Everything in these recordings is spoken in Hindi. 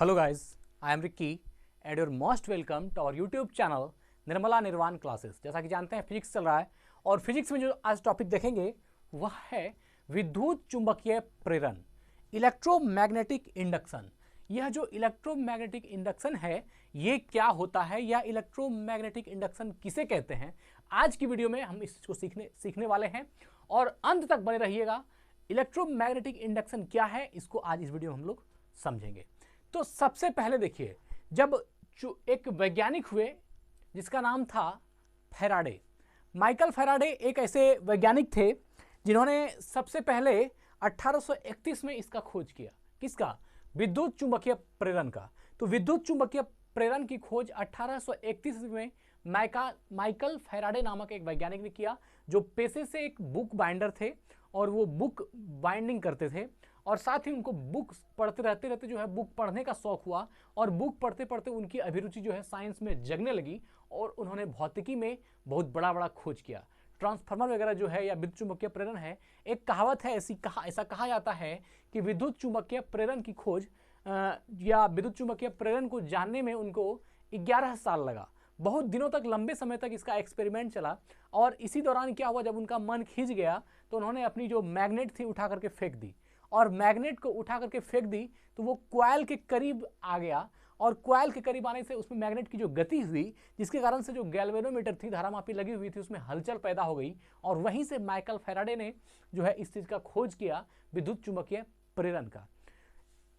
Hello guys, I am Ricky and you're most welcome to our YouTube channel Nirmala निर्वाण क्लासेस। जैसा कि जानते हैं फिजिक्स चल रहा है और फिजिक्स में जो आज टॉपिक देखेंगे वह है विद्युत चुंबकीय प्रेरण, इलेक्ट्रोमैग्नेटिक इंडक्शन। यह जो इलेक्ट्रोमैग्नेटिक इंडक्शन है ये क्या होता है या इलेक्ट्रोमैग्नेटिक इंडक्शन किसे कहते हैं, आज की वीडियो में हम इसको सीखने वाले हैं और अंत तक बने रहिएगा। इलेक्ट्रोमैग्नेटिक इंडक्शन क्या है इसको आज इस वीडियो में हम लोग समझेंगे। तो सबसे पहले देखिए, जब एक वैज्ञानिक हुए जिसका नाम था फैराडे, माइकल फैराडे एक ऐसे वैज्ञानिक थे जिन्होंने सबसे पहले 1831 में इसका खोज किया। किसका? विद्युत चुंबकीय प्रेरण का। तो विद्युत चुंबकीय प्रेरण की खोज 1831 में माइकल फैराडे नामक एक वैज्ञानिक ने किया, जो पेशे से एक बुक बाइंडर थे और वो बुक बाइंडिंग करते थे और साथ ही उनको बुक पढ़ते रहते जो है बुक पढ़ने का शौक हुआ और बुक पढ़ते पढ़ते उनकी अभिरुचि जो है साइंस में जगने लगी और उन्होंने भौतिकी में बहुत बड़ा या खोज किया। ट्रांसफार्मर वगैरह जो है या विद्युत चुंबकीय प्रेरण है, एक कहावत है ऐसा कहा जाता है कि विद्युत चुंबकीय प्रेरण की खोज या विद्युत चुंबकीय प्रेरण को जानने में उनको 11 साल लगा। बहुत दिनों तक, लंबे समय तक इसका एक्सपेरिमेंट चला और इसी दौरान क्या हुआ, जब उनका मन खिंच गया तो उन्होंने अपनी जो मैग्नेट थी उठा करके फेंक दी और मैग्नेट को उठा करके फेंक दी तो वो कॉइल के करीब आ गया और कॉइल के करीब आने से उसमें मैग्नेट की जो गति हुई, जिसके कारण से जो गैल्वेनोमीटर थी, धारामापी लगी हुई थी, उसमें हलचल पैदा हो गई और वहीं से माइकल फैराडे ने जो है इस चीज़ का खोज किया, विद्युत चुंबकीय प्रेरण का।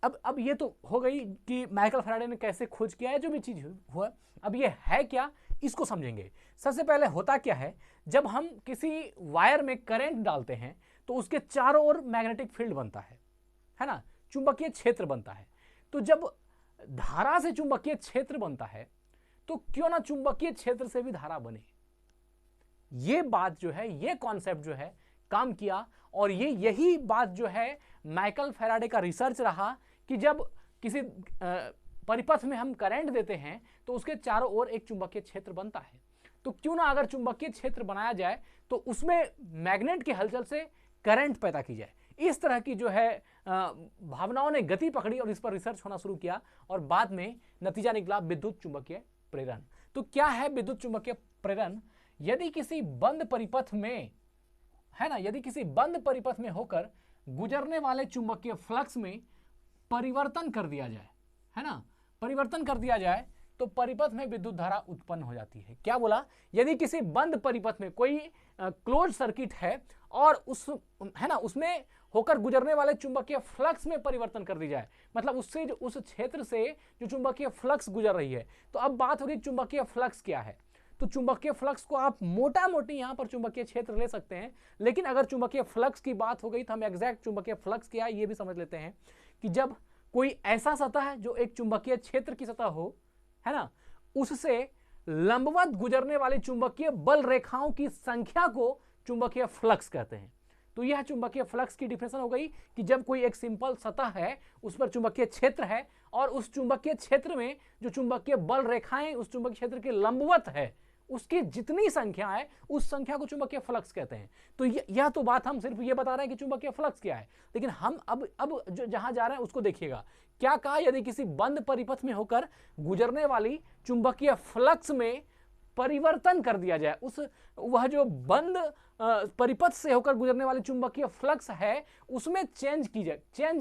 अब ये तो हो गई कि माइकल फैराडे ने कैसे खोज किया है, जो भी चीज़ हुआ। अब ये है क्या, इसको समझेंगे। सबसे पहले होता क्या है, जब हम किसी वायर में करंट डालते हैं तो उसके चारों ओर मैग्नेटिक फील्ड बनता है ना, चुंबकीय क्षेत्र बनता है। तो जब धारा से चुंबकीय क्षेत्र बनता है तो क्यों ना चुंबकीय क्षेत्र से भी धारा बने। ये बात जो है, ये कॉन्सेप्ट जो है काम किया और यही बात जो है माइकल फैराडे का रिसर्च रहा कि जब किसी परिपथ में हम करंट देते हैं तो उसके चारों ओर एक चुंबकीय क्षेत्र बनता है। तो क्यों ना अगर चुंबकीय क्षेत्र बनाया जाए तो उसमें मैग्नेट की हलचल से करंट पैदा की जाए। इस तरह की जो है भावनाओं ने गति पकड़ी और इस पर रिसर्च होना शुरू किया और बाद में नतीजा निकला विद्युत चुंबकीय प्रेरण। तो क्या है विद्युत चुंबकीय प्रेरण? यदि किसी बंद परिपथ में, है ना, यदि किसी बंद परिपथ में होकर गुजरने वाले चुंबकीय फ्लक्स में परिवर्तन कर दिया जाए, है ना, परिवर्तन कर दिया जाए तो परिपथ में विद्युत धारा उत्पन्न हो जाती है। क्या बोला? यदि किसी बंद परिपथ में कोई क्लोज सर्किट है और उस, है ना, उसमें होकर गुजरने वाले चुंबकीय फ्लक्स में परिवर्तन कर दी जाए, मतलब उससे उस क्षेत्र से जो चुंबकीय फ्लक्स गुजर रही है। तो अब बात होगी चुंबकीय फ्लक्स क्या है। तो चुंबकीय फ्लक्स को आप मोटा मोटी यहां पर चुंबकीय क्षेत्र ले सकते हैं, लेकिन अगर चुंबकीय फ्लक्स की बात हो गई तो हम एग्जैक्ट चुंबकीय फ्लक्स क्या है ये भी समझ लेते हैं कि जब कोई ऐसा सतह है जो एक चुंबकीय क्षेत्र की सतह हो, है ना, उससे लंबवत गुजरने वाली चुंबकीय बल रेखाओं की संख्या को चुंबकीय फ्लक्स कहते हैं। तो यह चुंबकीय फ्लक्स की डिफिनेशन हो गई कि जब कोई एक सिंपल सतह है उस पर चुंबकीय क्षेत्र है और उस चुंबकीय क्षेत्र में जो चुंबकीय बल रेखाएं उस चुंबकीय क्षेत्र के लंबवत है, उसकी जितनी संख्या है उस संख्या को चुंबकीय फ्लक्स कहते हैं। तो यह तो बात हम सिर्फ ये बता रहे हैं कि चुंबकीय फ्लक्स क्या है, लेकिन हम अब जो जहां जा रहे हैं उसको देखिएगा। क्या कहा? यदि किसी बंद परिपथ में होकर गुजरने वाली चुंबकीय फ्लक्स में परिवर्तन कर दिया जाए, वह जो बंद परिपथ से होकर गुजरने वाली चुंबकीय फ्लक्स है उसमें चेंज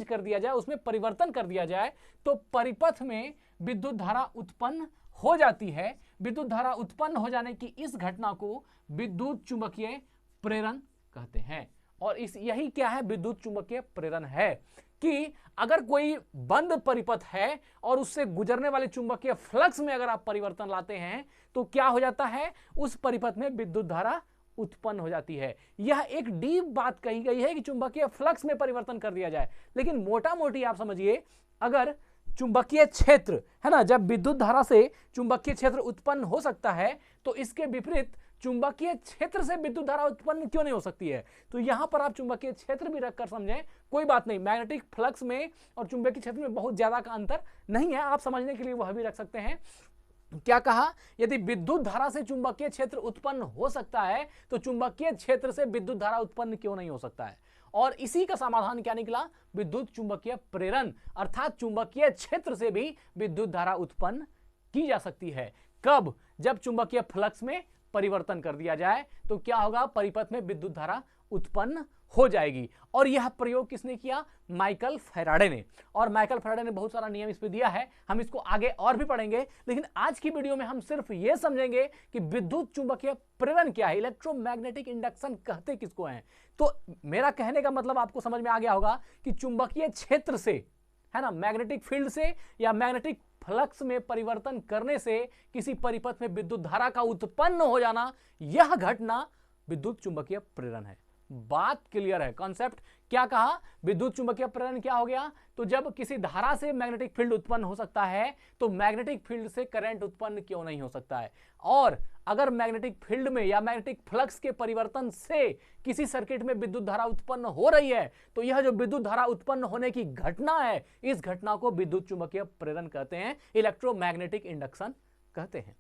कर दिया जाए, उसमें परिवर्तन कर दिया जाए तो परिपथ में विद्युत धारा उत्पन्न हो जाती है। विद्युत धारा उत्पन्न हो जाने की इस घटना को विद्युत चुंबकीय प्रेरण कहते हैं। और यही क्या है, विद्युत चुंबकीय प्रेरण है कि अगर कोई बंद परिपथ है और उससे गुजरने वाले चुंबकीय फ्लक्स में अगर आप परिवर्तन लाते हैं तो क्या हो जाता है, उस परिपथ में विद्युत धारा उत्पन्न हो जाती है। यह एक डीप बात कही गई है कि चुंबकीय फ्लक्स में परिवर्तन कर दिया जाए, लेकिन मोटा मोटी आप समझिए, अगर चुंबकीय क्षेत्र, है ना, जब विद्युत धारा से चुंबकीय क्षेत्र उत्पन्न हो सकता है तो इसके विपरीत चुंबकीय क्षेत्र से विद्युत धारा उत्पन्न क्यों नहीं हो सकती है। तो यहां पर आप चुंबकीय क्षेत्र भी रखकर समझें, कोई बात नहीं, मैग्नेटिक फ्लक्स में और चुंबकीय क्षेत्र में बहुत ज्यादा का अंतर नहीं है, आप समझने के लिए वह भी रख सकते हैं। क्या कहा? यदि विद्युत धारा से चुंबकीय क्षेत्र उत्पन्न हो सकता है तो चुंबकीय क्षेत्र से विद्युत धारा उत्पन्न क्यों नहीं हो सकता है। और इसी का समाधान क्या निकला? विद्युत चुंबकीय प्रेरण, अर्थात चुंबकीय क्षेत्र से भी विद्युत धारा उत्पन्न की जा सकती है। कब? जब चुंबकीय फ्लक्स में परिवर्तन कर दिया जाए तो क्या होगा? परिपथ में विद्युत धारा उत्पन्न हो जाएगी। और यह प्रयोग किसने किया? माइकल फैराडे ने। और माइकल फैराडे ने बहुत सारा नियम इस पे दिया है, हम इसको आगे और भी पढ़ेंगे, लेकिन आज की वीडियो में हम सिर्फ ये समझेंगे कि विद्युत चुंबकीय प्रेरण क्या है, इलेक्ट्रोमैग्नेटिक इंडक्शन कहते किसको हैं। तो मेरा कहने का मतलब आपको समझ में आ गया होगा कि चुंबकीय क्षेत्र से, है ना, मैग्नेटिक फील्ड से या मैग्नेटिक फ्लक्स में परिवर्तन करने से किसी परिपथ में विद्युत धारा का उत्पन्न हो जाना, यह घटना विद्युत चुंबकीय प्रेरण है। बात क्लियर है? कॉन्सेप्ट क्या कहा? विद्युत चुंबकीय प्रेरण क्या हो गया? तो जब किसी धारा से मैग्नेटिक फील्ड उत्पन्न हो सकता है तो मैग्नेटिक फील्ड से करंट उत्पन्न क्यों नहीं हो सकता है? और अगर मैग्नेटिक फील्ड में या मैग्नेटिक फ्लक्स के परिवर्तन से किसी सर्किट में विद्युत धारा उत्पन्न हो रही है तो यह जो विद्युत धारा उत्पन्न होने की घटना है, इस घटना को विद्युत चुंबकीय प्रेरण कहते हैं, इलेक्ट्रोमैग्नेटिक इंडक्शन कहते हैं।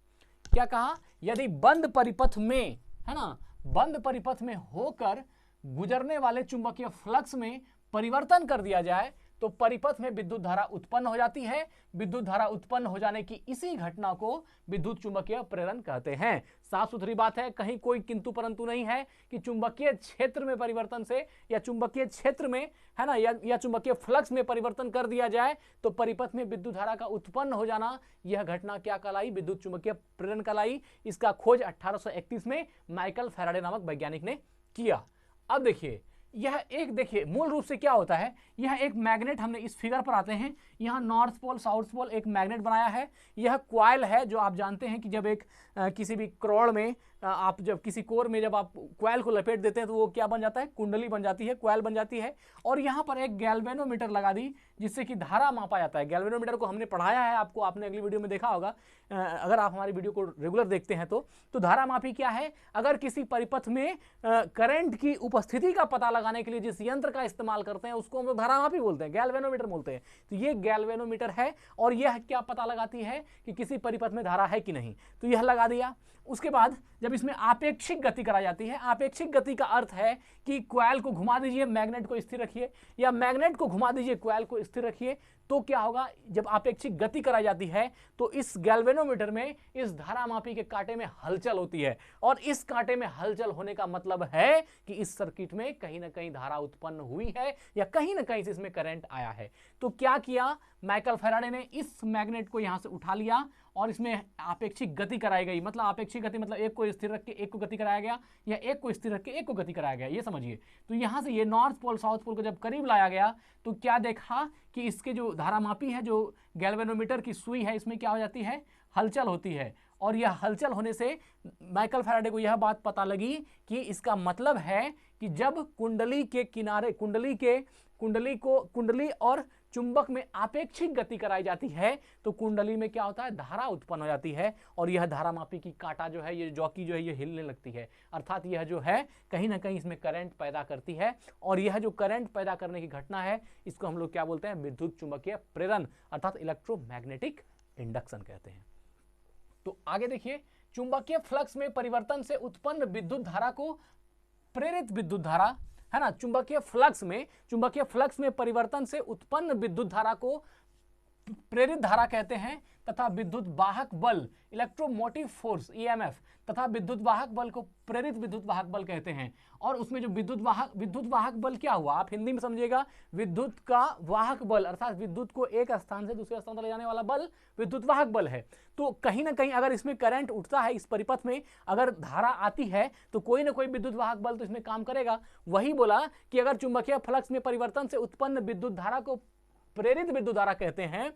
क्या कहा? यदि बंद परिपथ में, है ना, बंद परिपथ में होकर गुजरने वाले चुंबकीय फ्लक्स में परिवर्तन कर दिया जाए तो परिपथ में विद्युत धारा उत्पन्न हो जाती है। विद्युत धारा उत्पन्न हो जाने की इसी घटना को विद्युत चुंबकीय प्रेरण कहते हैं। साफ सुथरी बात है, कहीं कोई किंतु परंतु नहीं है कि चुंबकीय क्षेत्र में परिवर्तन से या चुंबकीय क्षेत्र में, है ना, या चुंबकीय फ्लक्स में परिवर्तन कर दिया जाए तो परिपथ में विद्युत धारा का उत्पन्न हो जाना, यह घटना क्या कहलाई? विद्युत चुंबकीय प्रेरण कहलाई। इसका खोज 1831 में माइकल फैराडे नामक वैज्ञानिक ने किया। अब देखिए, यह एक, देखिए मूल रूप से क्या होता है, यह एक मैग्नेट, हमने इस फिगर पर आते हैं, यहां नॉर्थ पोल साउथ पोल एक मैग्नेट बनाया है। यह क्वाइल है, जो आप जानते हैं कि जब एक किसी भी क्रोड़ में आप जब किसी कोर में जब आप क्वाइल को लपेट देते हैं तो वो क्या बन जाता है? कुंडली बन जाती है, क्वाइल बन जाती है। और यहाँ पर एक गैल्वेनोमीटर लगा दी जिससे कि धारा मापा जाता है। गैल्वेनोमीटर को हमने पढ़ाया है आपको, आपने अगली वीडियो में देखा होगा, अगर आप हमारी वीडियो को रेगुलर देखते हैं तो धारा मापी क्या है? अगर किसी परिपथ में करंट की उपस्थिति का पता लगाने के लिए जिस यंत्र का इस्तेमाल करते हैं उसको हम लोग धारा मापी बोलते हैं, गैल्वेनोमीटर बोलते हैं। तो ये गैल्वेनोमीटर है और यह क्या पता लगाती है कि किसी परिपथ में धारा है कि नहीं। तो यह लगा दिया। उसके बाद जब इसमें आपेक्षिक गति कराई जाती है, आपेक्षिक गति का अर्थ है कि क्वाइल को घुमा दीजिए, मैग्नेट को स्थिर रखिए, या मैग्नेट को घुमा दीजिए, क्वाइल को स्थिर रखिए, तो क्या होगा? जब आपेक्षिक गति कराई जाती है तो इस गैल्वेनोमीटर में इस धारामापी के कांटे में हलचल होती है। और इस कांटे में हलचल होने का मतलब है कि इस सर्किट में कहीं ना कहीं धारा उत्पन्न हुई है या कहीं ना कहीं से इसमें करंट आया है। तो क्या किया माइकल फैराडे ने? इस मैग्नेट को यहां से उठा लिया और इसमें आपेक्षिक गति कराई गई। मतलब आपेक्षिक गति मतलब एक को स्थिर रख के एक को गति कराया गया, या एक को स्थिर रख के एक को गति कराया गया, ये समझिए। तो यहां से ये नॉर्थ पोल साउथ पोल को जब करीब लाया गया तो क्या देखा कि इसके जो धारामापी है, जो गैल्वेनोमीटर की सुई है, इसमें क्या हो जाती है? हलचल होती है। और यह हलचल होने से माइकल फैराडे को यह बात पता लगी कि इसका मतलब है कि जब कुंडली के किनारे, कुंडली और चुंबक में आपेक्षिक गति कराई जाती है तो कुंडली में क्या होता है? धारा उत्पन्न हो जाती है। और यह धारामापी की कांटा जो है, ये जॉकी जो है, ये हिलने लगती है। अर्थात यह जो है कहीं ना कहीं इसमें करंट पैदा करती है। और यह जो करंट पैदा करने की घटना है इसको हम लोग क्या बोलते हैं? विद्युत चुंबकीय प्रेरण, अर्थात इलेक्ट्रोमैग्नेटिक इंडक्शन कहते हैं। तो आगे देखिए, चुंबकीय फ्लक्स में परिवर्तन से उत्पन्न विद्युत धारा को प्रेरित विद्युत धारा, है ना, चुंबकीय फ्लक्स में परिवर्तन से उत्पन्न विद्युत धारा को प्रेरित धारा कहते हैं। तथा विद्युत वाहक बल, इलेक्ट्रोमोटिव फोर्स, ईएमएफ, तथा विद्युत वाहक बल को प्रेरित विद्युत वाहक बल कहते हैं। और उसमें जो विद्युत वाहक बल क्या हुआ, आप हिंदी में समझिएगा, विद्युत का वाहक बल अर्थात विद्युत को एक स्थान से दूसरे स्थान तक ले जाने वाला बल विद्युत वाहक बल है। तो कहीं ना कहीं अगर इसमें करंट उठता है, इस परिपथ में अगर धारा आती है तो कोई ना कोई विद्युत वाहक बल तो इसमें काम करेगा। वही बोला कि अगर चुंबकीय फ्लक्स में परिवर्तन से उत्पन्न विद्युत धारा को प्रेरित विद्युत धारा कहते हैं,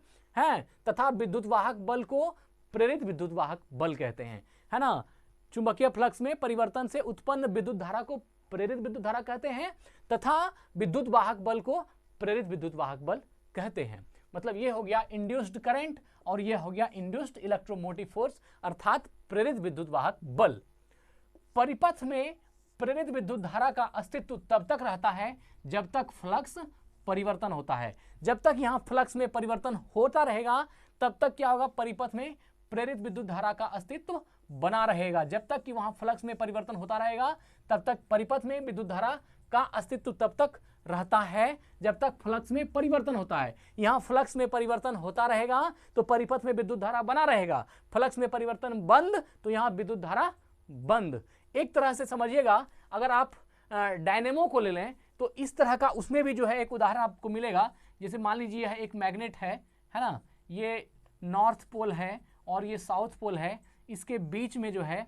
तथा विद्युत वाहक बल को प्रेरित विद्युत वाहक बल कहते हैं, है ना। चुंबकीय फ्लक्स में परिवर्तन से उत्पन्न विद्युत धारा को प्रेरित विद्युत धारा कहते हैं तथा विद्युत वाहक बल को प्रेरित विद्युत वाहक बल कहते हैं। मतलब ये हो गया इंड्यूस्ड करंट और ये हो गया इंड्यूस्ड इलेक्ट्रोमोटिव फोर्स अर्थात प्रेरित विद्युत वाहक बल। परिपथ में प्रेरित विद्युत धारा का अस्तित्व तब तक रहता है जब तक फ्लक्स परिवर्तन होता है। जब तक यहां फ्लक्स में परिवर्तन होता रहेगा तब तक क्या होगा? परिपथ में प्रेरित विद्युत धारा का अस्तित्व बना रहेगा। जब तक कि वहां फ्लक्स में परिवर्तन होता रहेगा तब तक परिपथ में विद्युत धारा का अस्तित्व तब तक रहता है जब तक फ्लक्स में परिवर्तन होता है। यहां फ्लक्स में परिवर्तन होता रहेगा तो परिपथ में विद्युत धारा बना रहेगा, फ्लक्स में परिवर्तन बंद तो यहां विद्युत धारा बंद। एक तरह से समझिएगा, अगर आप डायनेमो को ले लें तो इस तरह का उसमें भी जो है एक उदाहरण आपको मिलेगा। जैसे मान लीजिए यह एक मैग्नेट है ना, ये नॉर्थ पोल है और ये साउथ पोल है, इसके बीच में जो है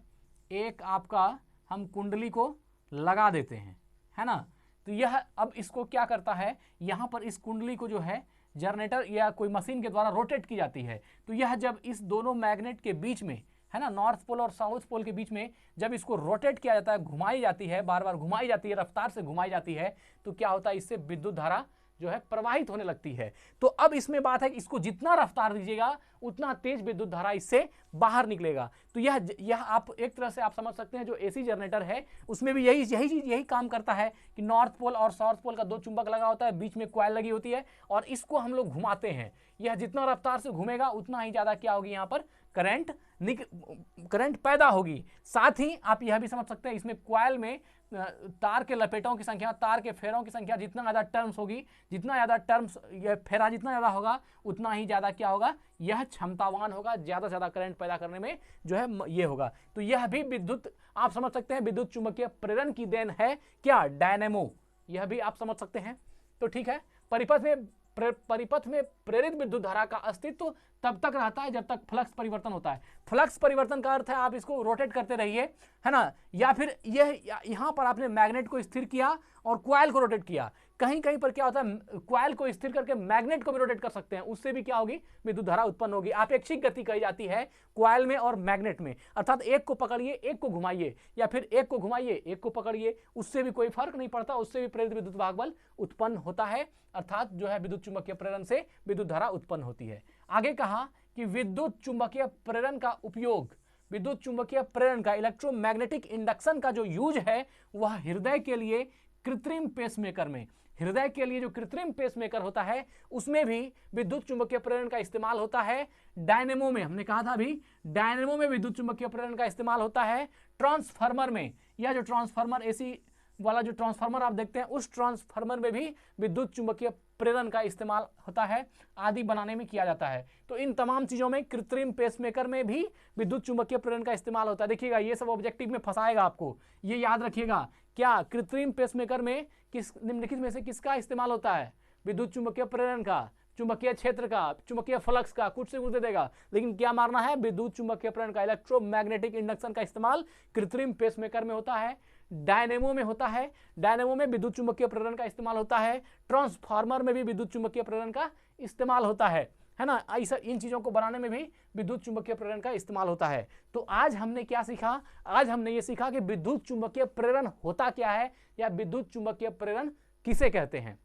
एक आपका हम कुंडली को लगा देते हैं, है ना। तो यह अब इसको क्या करता है, यहाँ पर इस कुंडली को जो है जनरेटर या कोई मशीन के द्वारा रोटेट की जाती है। तो यह जब इस दोनों मैग्नेट के बीच में, है ना, नॉर्थ पोल और साउथ पोल के बीच में जब इसको रोटेट किया जाता है, घुमाई जाती है, बार बार घुमाई जाती है, रफ्तार से घुमाई जाती है, तो क्या होता है, इससे विद्युत धारा जो है प्रवाहित होने लगती है। तो अब इसमें बात है कि इसको जितना रफ्तार दीजिएगा उतना तेज विद्युत धारा इससे बाहर निकलेगा। तो यह आप एक तरह से आप समझ सकते हैं, जो एसी जनरेटर है उसमें भी यही काम करता है कि नॉर्थ पोल और साउथ पोल का दो चुंबक लगा होता है, बीच में कॉइल लगी होती है और इसको हम लोग घुमाते हैं। यह जितना रफ्तार से घूमेगा उतना ही ज्यादा क्या होगी, यहाँ पर करंट पैदा होगी। साथ ही आप यह भी समझ सकते हैं, इसमें कॉइल में तार के लपेटों की संख्या, तार के फेरों की संख्या जितना ज्यादा टर्म्स होगी, जितना ज्यादा टर्म्स यह फेरा जितना ज्यादा होगा उतना ही ज्यादा क्या होगा, यह क्षमतावान होगा, ज्यादा से ज्यादा करंट पैदा करने में जो है ये होगा। तो यह भी विद्युत आप समझ सकते हैं विद्युत चुंबकीय प्रेरण की देन है क्या, डायनेमो, यह भी आप समझ सकते हैं। तो ठीक है, परिपथ में प्रेरित विद्युत धारा का अस्तित्व तब तक रहता है जब तक फ्लक्स परिवर्तन होता है। फ्लक्स परिवर्तन का अर्थ है आप इसको रोटेट करते रहिए, है ना, या फिर यहां पर आपने मैग्नेट को स्थिर किया और कॉइल को रोटेट किया। कहीं कहीं पर क्या होता है, कॉइल को स्थिर करके मैग्नेट को भी रोटेट कर सकते हैं, उससे भी क्या होगी, विद्युत धारा उत्पन्न होगी। आपेक्षिक गति कही जाती है कॉइल में और मैग्नेट में, अर्थात एक को पकड़िए एक को घुमाइए, या फिर एक को घुमाइए एक को पकड़िए, उससे भी कोई फर्क नहीं पड़ता, उससे भी प्रेरित विद्युत भाग बल उत्पन्न होता है, अर्थात जो है विद्युत चुंबकीय प्रेरण से विद्युत धारा उत्पन्न होती है। आगे कहा कि विद्युत चुंबकीय प्रेरण का उपयोग, विद्युत चुंबकीय प्रेरण का इलेक्ट्रोमैग्नेटिक इंडक्शन का जो यूज है वह हृदय के लिए कृत्रिम पेसमेकर में, हृदय के लिए जो कृत्रिम पेसमेकर होता है उसमें भी विद्युत चुंबकीय प्रेरण का इस्तेमाल होता है। डायनेमो में हमने कहा था अभी, डायनेमो में विद्युत चुंबकीय प्रेरण का इस्तेमाल होता है। ट्रांसफार्मर में, या जो ट्रांसफार्मर एसी वाला जो ट्रांसफार्मर आप देखते हैं उस ट्रांसफार्मर में भी विद्युत चुंबकीय प्रेरण का इस्तेमाल होता है, आदि बनाने में किया जाता है। तो इन तमाम चीजों में, कृत्रिम पेसमेकर में भी विद्युत चुंबकीय प्रेरण का इस्तेमाल होता है। देखिएगा ये सब ऑब्जेक्टिव में फंसाएगा आपको, ये याद रखिएगा। क्या कृत्रिम पेसमेकर में किस निम्नलिखित में से किसका इस्तेमाल होता है, विद्युत चुंबकीय प्रेरण का, चुंबकीय क्षेत्र का, चुंबकीय फ्लक्स का, कुछ से कुछ दे देगा, लेकिन क्या मारना है, विद्युत चुंबकीय प्रेरण का, इलेक्ट्रोमैग्नेटिक इंडक्शन का इस्तेमाल कृत्रिम पेसमेकर में होता है, डायनेमो में होता है, डायनेमो में विद्युत चुंबकीय प्रेरण का इस्तेमाल होता है, ट्रांसफार्मर में भी विद्युत चुंबकीय प्रेरण का इस्तेमाल होता है ना। ऐसा इन चीजों को बनाने में भी विद्युत चुंबकीय प्रेरण का इस्तेमाल होता है। तो आज हमने क्या सीखा, आज हमने ये सीखा कि विद्युत चुंबकीय प्रेरण होता क्या है, या विद्युत चुंबकीय प्रेरण किसे कहते हैं,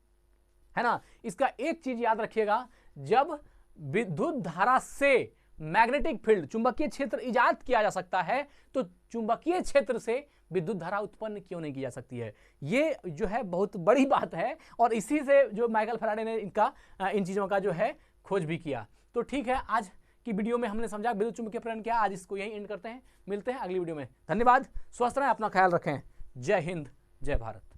है ना। इसका एक चीज याद रखिएगा, जब विद्युत धारा से मैग्नेटिक फील्ड, चुंबकीय क्षेत्र इजाद किया जा सकता है, तो चुंबकीय क्षेत्र से विद्युत धारा उत्पन्न क्यों नहीं की जा सकती है। ये जो है बहुत बड़ी बात है, और इसी से जो माइकल फैराडे ने इन चीजों का जो है खोज भी किया। तो ठीक है, आज की वीडियो में हमने समझा विद्युत चुंबकीय प्रेरण क्या, आज इसको यहीं एंड करते हैं, मिलते हैं अगली वीडियो में। धन्यवाद, स्वस्थ रहें, अपना ख्याल रखें, जय हिंद, जय भारत।